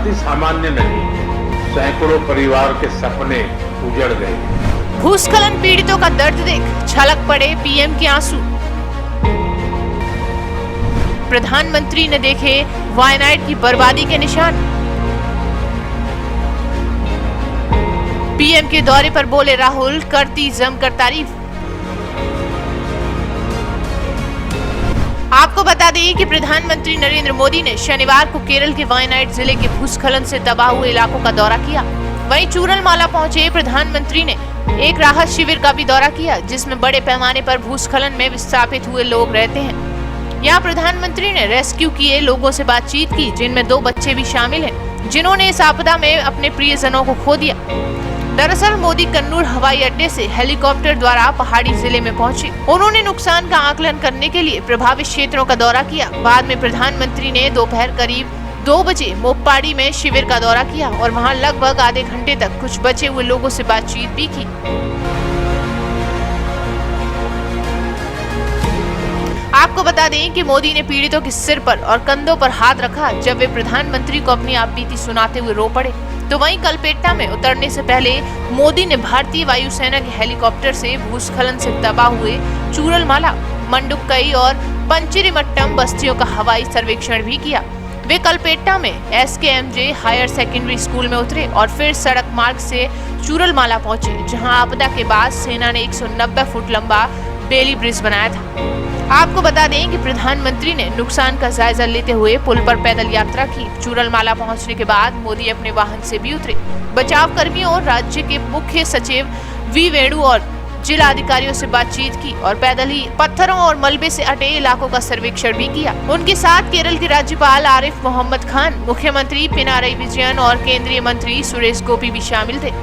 त्रासदी सामान्य नहीं, सैकड़ों परिवार के सपने उजड़ गए। भूस्खलन पीड़ितों का दर्द देख छलक पड़े पीएम के आंसू। प्रधानमंत्री ने देखे वायनाड की बर्बादी के निशान। पीएम के दौरे पर बोले राहुल, करती जमकर तारीफ। आपको बता दें कि प्रधानमंत्री नरेंद्र मोदी ने शनिवार को केरल के वायनाड जिले के भूस्खलन से तबाह हुए इलाकों का दौरा किया। वहीं चूरलमाला पहुंचे प्रधानमंत्री ने एक राहत शिविर का भी दौरा किया, जिसमें बड़े पैमाने पर भूस्खलन में विस्थापित हुए लोग रहते हैं। यहाँ प्रधानमंत्री ने रेस्क्यू किए लोगों से बातचीत की, जिनमें 2 बच्चे भी शामिल हैं, जिन्होंने इस आपदा में अपने प्रियजनों को खो दिया। दरअसल मोदी कन्नूर हवाई अड्डे से हेलीकॉप्टर द्वारा पहाड़ी जिले में पहुंचे। उन्होंने नुकसान का आकलन करने के लिए प्रभावित क्षेत्रों का दौरा किया। बाद में प्रधानमंत्री ने दोपहर करीब 2 बजे मोपपाड़ी में शिविर का दौरा किया और वहां लगभग आधे घंटे तक कुछ बचे हुए लोगों से बातचीत भी की। आपको बता दें कि मोदी ने पीड़ितों के सिर पर और कंधों पर हाथ रखा जब वे प्रधानमंत्री को अपनी आपबीती सुनाते हुए रो पड़े। तो वहीं कलपेट्टा में उतरने से पहले मोदी ने भारतीय वायुसेना के हेलीकॉप्टर से भूस्खलन से तबाह हुए चूरलमाला, मंडुक्कई और पंचरीमट्टम बस्तियों का हवाई सर्वेक्षण भी किया। वे कलपेट्टा में SKMJ हायर सेकेंडरी स्कूल में उतरे और फिर सड़क मार्ग से चूरलमाला पहुंचे, जहां आपदा के बाद सेना ने 190 फुट लंबा बेली ब्रिज बनाया था। आपको बता दें कि प्रधानमंत्री ने नुकसान का जायजा लेते हुए पुल पर पैदल यात्रा की। चूरलमाला पहुंचने के बाद मोदी अपने वाहन से भी उतरे। बचाव कर्मियों और राज्य के मुख्य सचिव वी वेणु और जिला अधिकारियों से बातचीत की और पैदल ही पत्थरों और मलबे से अटे इलाकों का सर्वेक्षण भी किया। उनके साथ केरल के राज्यपाल आरिफ मोहम्मद खान, मुख्यमंत्री पिनाराई विजयन और केंद्रीय मंत्री सुरेश गोपी भी शामिल थे।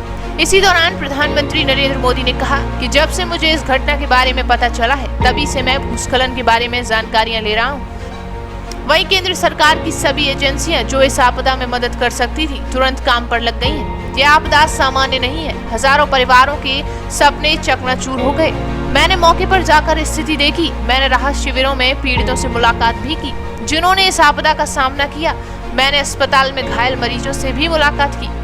इसी दौरान प्रधानमंत्री नरेंद्र मोदी ने कहा कि जब से मुझे इस घटना के बारे में पता चला है, तभी से मैं भूस्खलन के बारे में जानकारियां ले रहा हूं। वहीं केंद्र सरकार की सभी एजेंसियां जो इस आपदा में मदद कर सकती थी, तुरंत काम पर लग गई हैं। यह आपदा सामान्य नहीं है। हजारों परिवारों के सपने चकनाचूर हो गए। मैंने मौके पर जाकर स्थिति देखी। मैंने राहत शिविरों में पीड़ितों से मुलाकात भी की, जिन्होंने इस आपदा का सामना किया। मैंने अस्पताल में घायल मरीजों से भी मुलाकात की।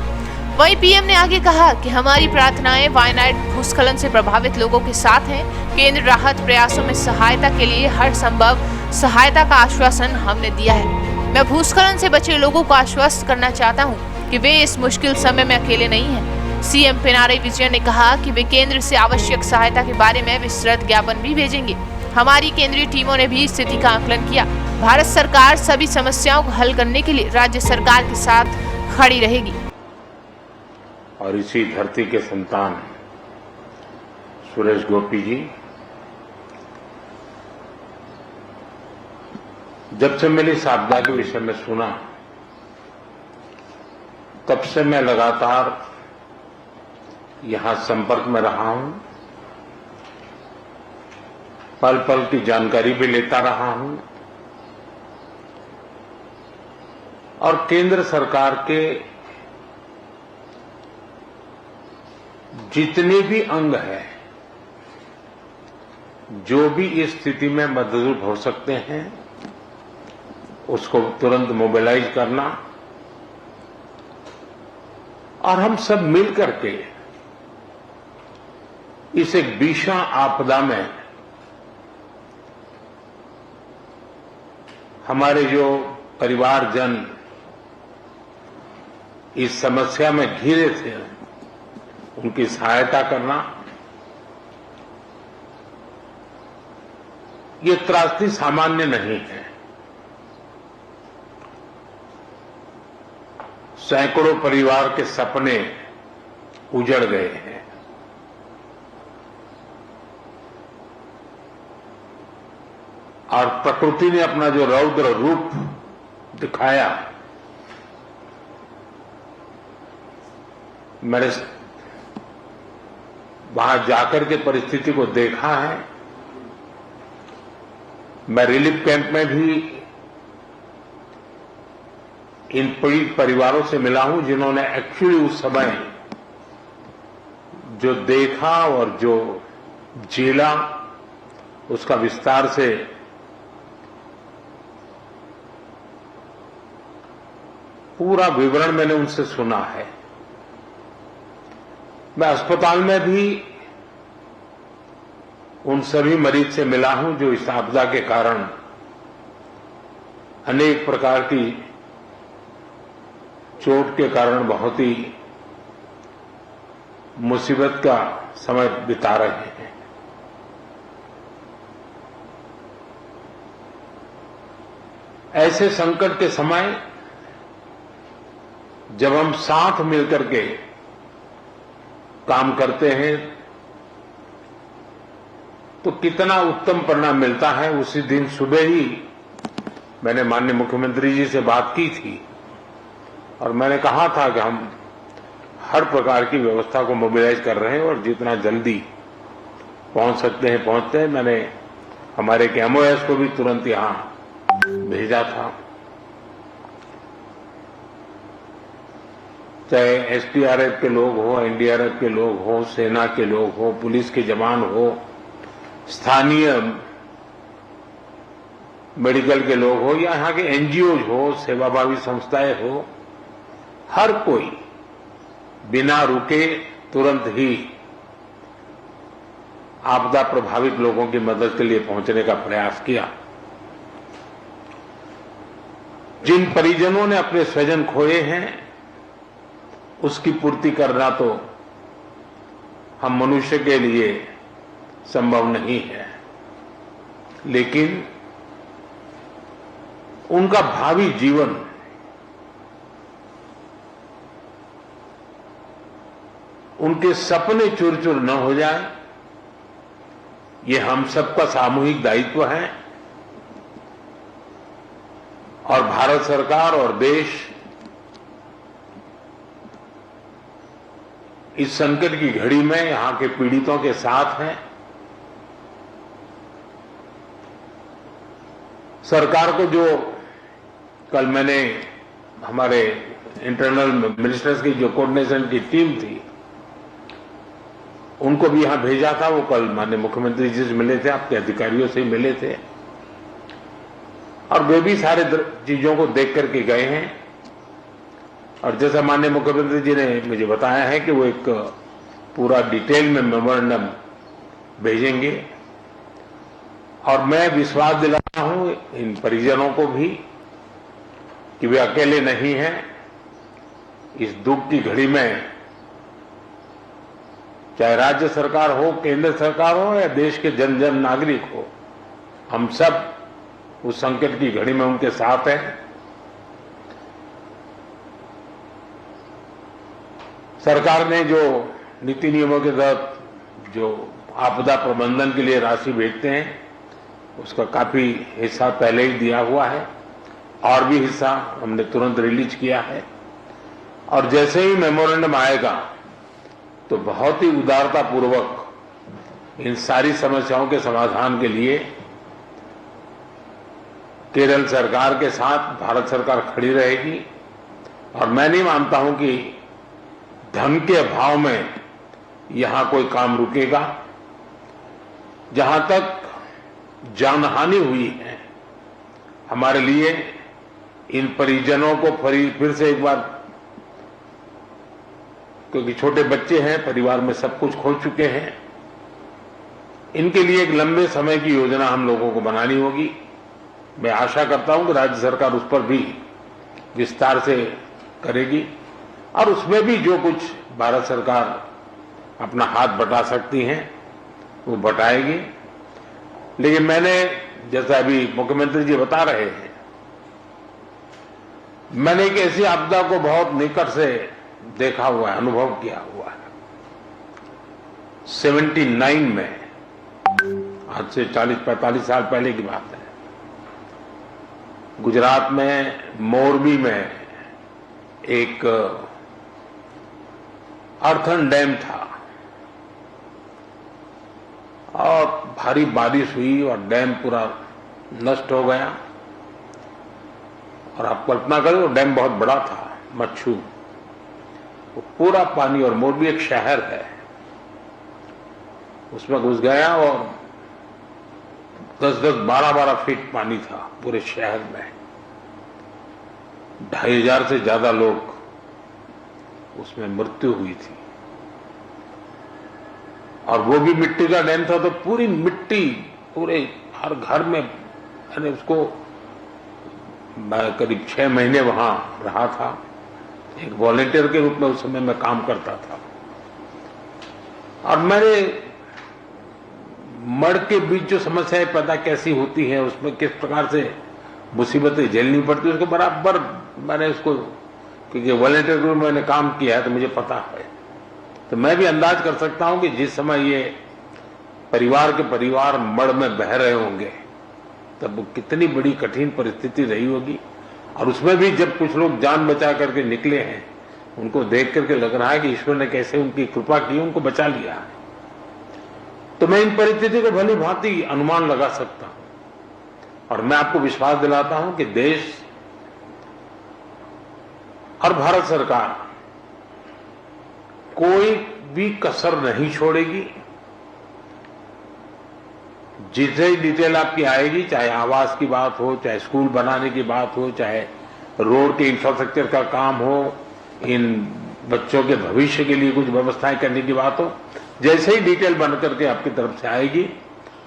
वहीं पीएम ने आगे कहा कि हमारी प्रार्थनाएं वायनाड भूस्खलन से प्रभावित लोगों के साथ हैं। केंद्र राहत प्रयासों में सहायता के लिए हर संभव सहायता का आश्वासन हमने दिया है। मैं भूस्खलन से बचे लोगों को आश्वस्त करना चाहता हूं कि वे इस मुश्किल समय में अकेले नहीं हैं। सीएम पिनाराई विजयन ने कहा कि वे केंद्र से आवश्यक सहायता के बारे में विस्तृत ज्ञापन भी भेजेंगे। हमारी केंद्रीय टीमों ने भी स्थिति का आकलन किया। भारत सरकार सभी समस्याओं को हल करने के लिए राज्य सरकार के साथ खड़ी रहेगी। और इसी धरती के संतान सुरेश गोपी जी, जब से मैंने इस आपदा के विषय में सुना, तब से मैं लगातार यहां संपर्क में रहा हूं, पल पल की जानकारी भी लेता रहा हूं और केंद्र सरकार के जितने भी अंग हैं, जो भी इस स्थिति में मदद हो सकते हैं, उसको तुरंत मोबिलाइज करना और हम सब मिल करके इस एक भीषण आपदा में हमारे जो परिवारजन इस समस्या में घिरे थे, उनकी सहायता करना, ये त्रासदी सामान्य नहीं है। सैकड़ों परिवार के सपने उजड़ गए हैं। और प्रकृति ने अपना जो रौद्र रूप दिखाया, मैंने वहां जाकर के परिस्थिति को देखा है। मैं रिलीफ कैंप में भी इन पीड़ित परिवारों से मिला हूं, जिन्होंने एक्चुअली उस समय जो देखा और जो झेला, उसका विस्तार से पूरा विवरण मैंने उनसे सुना है। मैं अस्पताल में भी उन सभी मरीज से मिला हूं जो इस आपदा के कारण अनेक प्रकार की चोट के कारण बहुत ही मुसीबत का समय बिता रहे हैं। ऐसे संकट के समय जब हम साथ मिलकर के काम करते हैं तो कितना उत्तम परिणाम मिलता है। उसी दिन सुबह ही मैंने माननीय मुख्यमंत्री जी से बात की थी और मैंने कहा था कि हम हर प्रकार की व्यवस्था को मोबिलाइज कर रहे हैं और जितना जल्दी पहुंच सकते हैं पहुंचते हैं। मैंने हमारे एक MOS को भी तुरंत यहां भेजा था, चाहे SDRF के लोग हो, NDRF के लोग हो, सेना के लोग हो, पुलिस के जवान हो, स्थानीय मेडिकल के लोग हो या यहाँ के NGOs हो, सेवाभावी संस्थाएं हो, हर कोई बिना रुके तुरंत ही आपदा प्रभावित लोगों की मदद के लिए पहुंचने का प्रयास किया। जिन परिजनों ने अपने स्वजन खोए हैं उसकी पूर्ति करना तो हम मनुष्य के लिए संभव नहीं है, लेकिन उनका भावी जीवन उनके सपने चूर चूर न हो जाए, ये हम सबका सामूहिक दायित्व है। और भारत सरकार और देश इस संकट की घड़ी में यहां के पीड़ितों के साथ है। सरकार को जो कल मैंने हमारे इंटरनल मिनिस्टर्स की जो कोऑर्डिनेशन की टीम थी उनको भी यहां भेजा था। वो कल माननीय मुख्यमंत्री जी से मिले थे, आपके अधिकारियों से मिले थे और वे भी सारे चीजों को देख करके गए हैं। और जैसा माननीय मुख्यमंत्री जी ने मुझे बताया है कि वो एक पूरा डिटेल में मेमोरेंडम भेजेंगे और मैं विश्वास दिलाता हूं इन परिजनों को भी कि वे अकेले नहीं हैं। इस दुख की घड़ी में चाहे राज्य सरकार हो, केंद्र सरकार हो या देश के जन जन नागरिक हो, हम सब उस संकट की घड़ी में उनके साथ हैं। सरकार ने जो नीति नियमों के तहत जो आपदा प्रबंधन के लिए राशि भेजते हैं उसका काफी हिस्सा पहले ही दिया हुआ है और भी हिस्सा हमने तुरंत रिलीज किया है। और जैसे ही मेमोरेंडम आएगा तो बहुत ही उदारता पूर्वक इन सारी समस्याओं के समाधान के लिए केरल सरकार के साथ भारत सरकार खड़ी रहेगी। और मैं नहीं मानता हूं कि धन के अभाव में यहां कोई काम रुकेगा। जहां तक जानहानि हुई है, हमारे लिए इन परिजनों को फिर से एक बार, क्योंकि छोटे बच्चे हैं, परिवार में सब कुछ खो चुके हैं, इनके लिए एक लंबे समय की योजना हम लोगों को बनानी होगी। मैं आशा करता हूं कि राज्य सरकार उस पर भी विस्तार से करेगी और उसमें भी जो कुछ भारत सरकार अपना हाथ बटा सकती है वो बटाएगी। लेकिन मैंने, जैसा अभी मुख्यमंत्री जी बता रहे हैं, मैंने एक ऐसी आपदा को बहुत निकट से देखा हुआ है, अनुभव किया हुआ है। 79 में, आज से 40-45 साल पहले की बात है, गुजरात में मोरबी में एक अर्थन डैम था और भारी बारिश हुई और डैम पूरा नष्ट हो गया। और आप कल्पना करें, वो डैम बहुत बड़ा था, मच्छू, वो पूरा पानी, और मोरबी एक शहर है, उसमें घुस गया और 10-10, 12-12 फीट पानी था पूरे शहर में। 2500 से ज्यादा लोग उसमें मृत्यु हुई थी, और वो भी मिट्टी का डैम था, तो पूरी मिट्टी पूरे हर घर में, मैंने उसको करीब 6 महीने वहां रहा था, एक वॉलेंटियर के रूप में उस समय मैं काम करता था, और मैंने मड़ के बीच जो समस्याएं पैदा कैसी होती हैं, उसमें किस प्रकार से मुसीबतें झेलनी पड़ती है, उसको बराबर मैंने उसको, क्योंकि वॉलेंटियर ग्रुप में मैंने काम किया है तो मुझे पता है, तो मैं भी अंदाज कर सकता हूं कि जिस समय ये परिवार के परिवार मड़ में बह रहे होंगे तब वो कितनी बड़ी कठिन परिस्थिति रही होगी, और उसमें भी जब कुछ लोग जान बचा करके निकले हैं, उनको देख करके लग रहा है कि ईश्वर ने कैसे उनकी कृपा की, उनको बचा लिया है। तो मैं इन परिस्थिति को भली भांति अनुमान लगा सकता हूं, और मैं आपको विश्वास दिलाता हूं कि देश और भारत सरकार कोई भी कसर नहीं छोड़ेगी। जितनी डिटेल आपकी आएगी, चाहे आवास की बात हो, चाहे स्कूल बनाने की बात हो, चाहे रोड के इंफ्रास्ट्रक्चर का काम हो, इन बच्चों के भविष्य के लिए कुछ व्यवस्थाएं करने की बात हो, जैसे ही डिटेल बन करके आपकी तरफ से आएगी,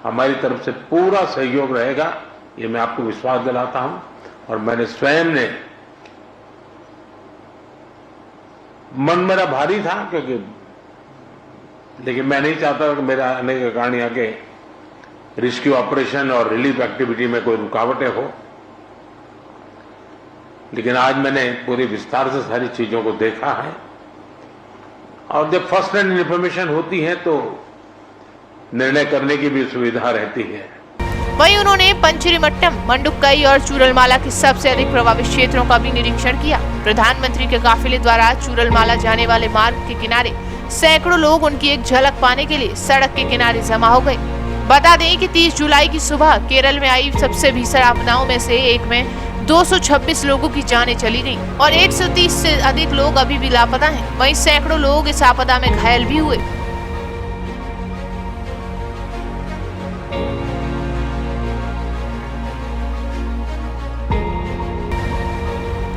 हमारी तरफ से पूरा सहयोग रहेगा, ये मैं आपको विश्वास दिलाता हूं। और मैंने स्वयं ने, मन मेरा भारी था क्योंकि, लेकिन मैं नहीं चाहता कि मेरा आने के कारण यहाँ के रेस्क्यू ऑपरेशन और रिलीफ एक्टिविटी में कोई रुकावटें हो, लेकिन आज मैंने पूरी विस्तार से सारी चीजों को देखा है, और जब फर्स्ट हैंड इन्फॉर्मेशन होती है तो निर्णय करने की भी सुविधा रहती है। वहीं उन्होंने पंचरीमट्टम, मंडुक्कई और चूरलमाला के सबसे अधिक प्रभावित क्षेत्रों का भी निरीक्षण किया। प्रधानमंत्री के काफिले द्वारा चूरलमाला जाने वाले मार्ग के किनारे सैकड़ों लोग उनकी एक झलक पाने के लिए सड़क के किनारे जमा हो गए। बता दें कि 30 जुलाई की सुबह केरल में आई सबसे भीषण आपदाओं में से एक में 226 लोगों की जानें चली गईं और 130 से अधिक लोग अभी भी लापता हैं। वहीं सैकड़ों लोग इस आपदा में घायल भी हुए।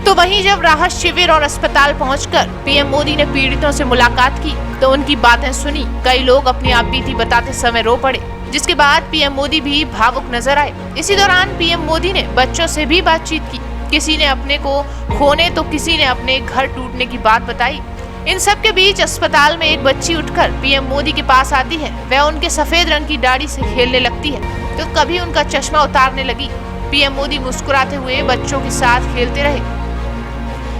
तो वहीं जब राहत शिविर और अस्पताल पहुंचकर पीएम मोदी ने पीड़ितों से मुलाकात की तो उनकी बातें सुनी। कई लोग अपनी आपबीती बताते समय रो पड़े, जिसके बाद पीएम मोदी भी भावुक नजर आए। इसी दौरान पीएम मोदी ने बच्चों से भी बातचीत की। किसी ने अपने को खोने तो किसी ने अपने घर टूटने की बात बताई। इन सब के बीच अस्पताल में एक बच्ची उठकर पीएम मोदी के पास आती है। वह उनके सफेद रंग की दाढ़ी से खेलने लगती है तो कभी उनका चश्मा उतारने लगी। पीएम मोदी मुस्कुराते हुए बच्चों के साथ खेलते रहे।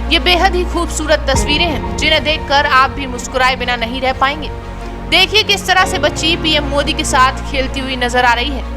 ये बेहद ही खूबसूरत तस्वीरें हैं जिन्हें देखकर आप भी मुस्कुराए बिना नहीं रह पाएंगे। देखिए किस तरह से बच्ची पीएम मोदी के साथ खेलती हुई नजर आ रही है।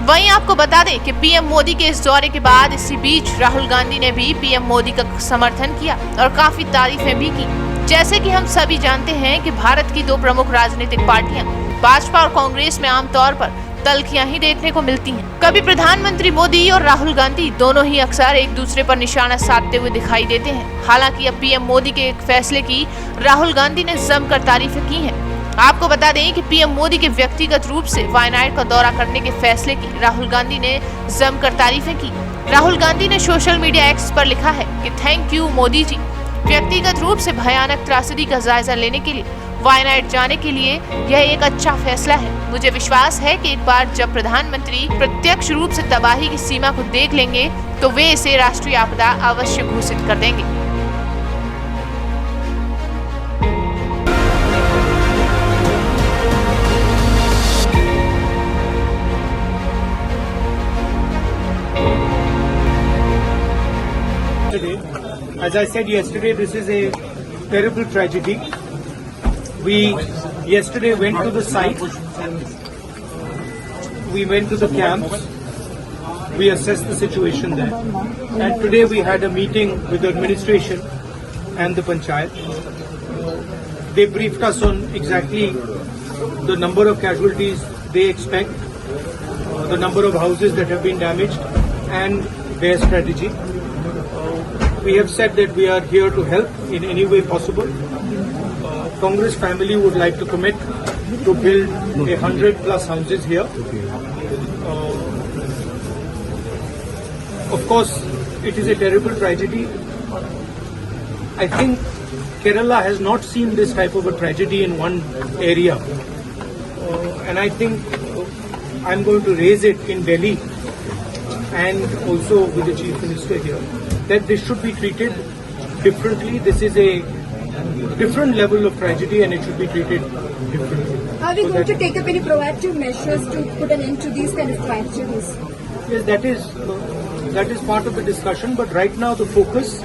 वहीं आपको बता दें कि पीएम मोदी के इस दौरे के बाद इसी बीच राहुल गांधी ने भी पीएम मोदी का समर्थन किया और काफी तारीफें भी की। जैसे कि हम सभी जानते हैं कि भारत की 2 प्रमुख राजनीतिक पार्टियां भाजपा और कांग्रेस में आमतौर पर तल्खियां ही देखने को मिलती हैं। कभी प्रधानमंत्री मोदी और राहुल गांधी दोनों ही अक्सर एक दूसरे पर निशाना साधते हुए दिखाई देते हैं। हालांकि अब पीएम मोदी के एक फैसले की राहुल गांधी ने जमकर तारीफें की हैं। आपको बता दें कि पीएम मोदी के व्यक्तिगत रूप से वायनाड का दौरा करने के फैसले की राहुल गांधी ने जमकर तारीफें की। राहुल गांधी ने सोशल मीडिया एक्स पर लिखा है कि थैंक यू मोदी जी, व्यक्तिगत रूप से भयानक त्रासदी का जायजा लेने के लिए वायनाड जाने के लिए यह एक अच्छा फैसला है। मुझे विश्वास है कि एक बार जब प्रधानमंत्री प्रत्यक्ष रूप से तबाही की सीमा को देख लेंगे तो वे इसे राष्ट्रीय आपदा अवश्य घोषित कर देंगे। As I said yesterday, this is a terrible tragedy. We yesterday went to the site, we went to the camps, we assessed the situation there, and today we had a meeting with the administration and the panchayat. They briefed us on exactly the number of casualties they expect, the number of houses that have been damaged, and their strategy. we have said that we are here to help in any way possible. Congress family would like to commit to build 100+ houses here. Of course, it is a terrible tragedy. I think Kerala has not seen this type of a tragedy in one area. And I think I'm going to raise it in Delhi and also with the Chief Minister here, that this should be treated differently. This is a different level of tragedy and it should be treated differently. Are we going to take up any proactive measures to put an end to these kind of tragedies? Yes, that is part of the discussion, but right now the focus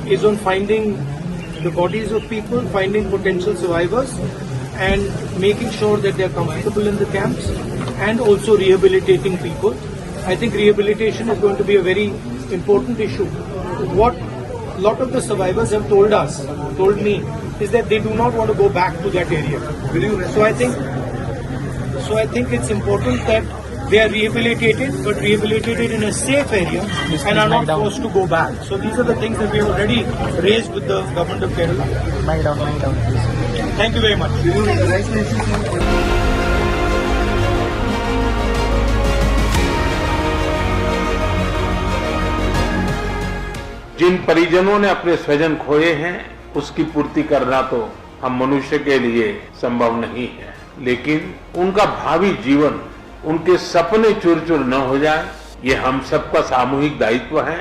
is on finding the bodies of people, finding potential survivors and making sure that they are comfortable in the camps and also rehabilitating people. I think rehabilitation is going to be a very important issue. What a lot of the survivors have told me, is that they do not want to go back to that area. So I think it's important that they are rehabilitated, but rehabilitated in a safe area and are not forced to go back. So these are the things that we have already raised with the government of Kerala. Thank you very much. जिन परिजनों ने अपने स्वजन खोए हैं उसकी पूर्ति करना तो हम मनुष्य के लिए संभव नहीं है, लेकिन उनका भावी जीवन, उनके सपने चूर चूर न हो जाए, ये हम सबका सामूहिक दायित्व है।